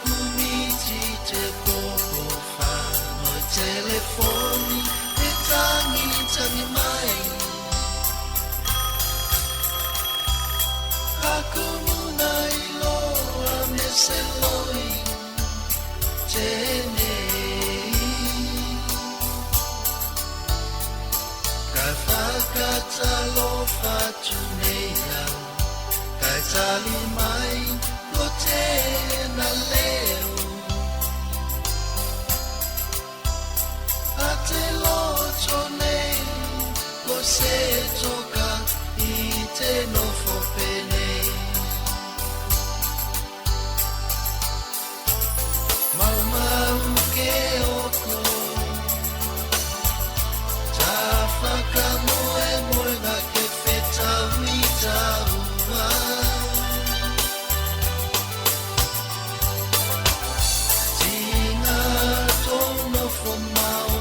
kumiti te popo fa no telefoni e tangi mai aku munai loa meseloi tenei kai whakata lo whatu nei au kai tali mai ko tēna leo a te loto nei ko se toka I te nofo penei mau mau ke oko ta whakamoe moe ngā ke whetau I taua tina tono fo mau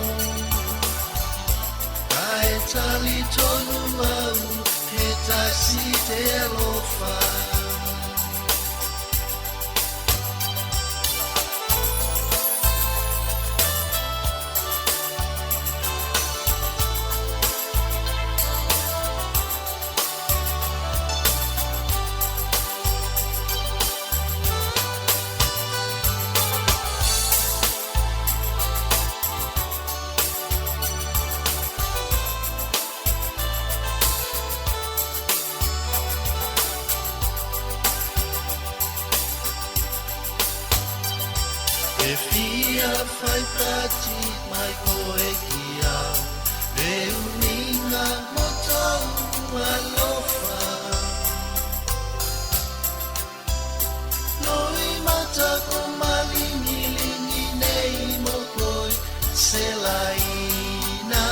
kai tali tonu au he tasi te alofa E fia fai pati mai koe ki au e uninga motou alofa Noi mata ko malingi lingi nei mo koe se laina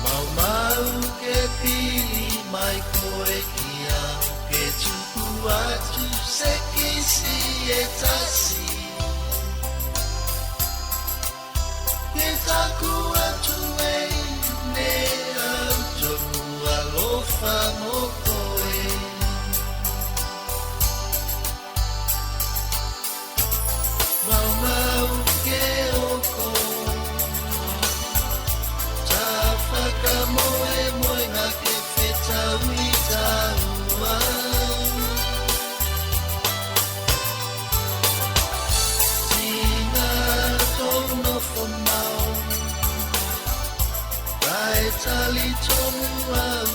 Mau mau ke pili mai koe ki au ke tuku atu se kisi e tasi Ke taku atu ei ne au toku alofa mo koe Mau mau ke oko Ta whakamoe moe ngā ke whetau I taua Tali tonu au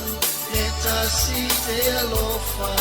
e tasi te alofa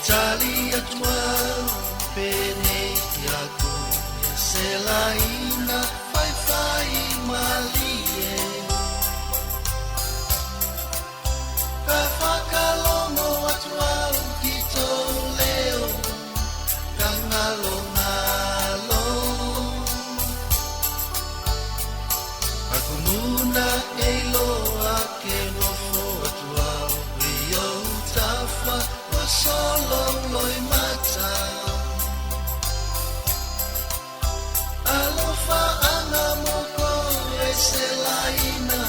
Tali atuau pene ki aku e se laina fai fai malie Ka whakalono atuau ki tō leo ka ngalo ngalo Aku muna e loa ke nofo atuau Rio tafa solo loi mata Alofa ana moko e se laina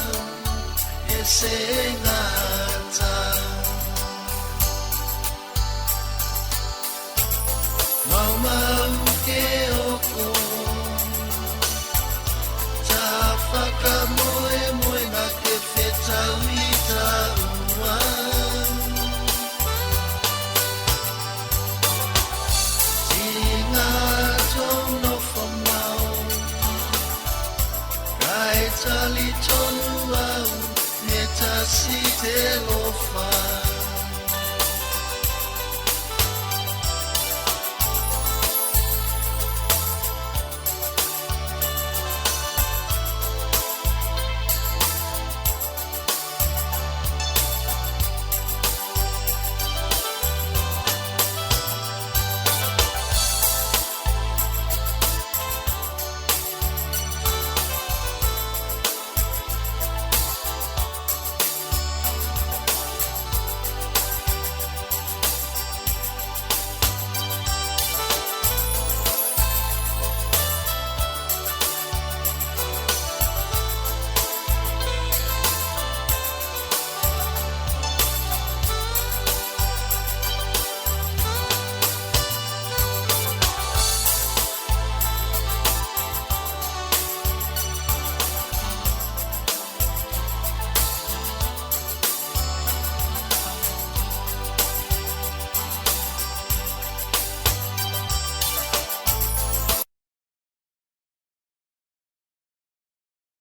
e se ngata Mau mau ke oko Ta whakamoe moe ngā ke whetau I taua Tali tonu au me tasi te lofa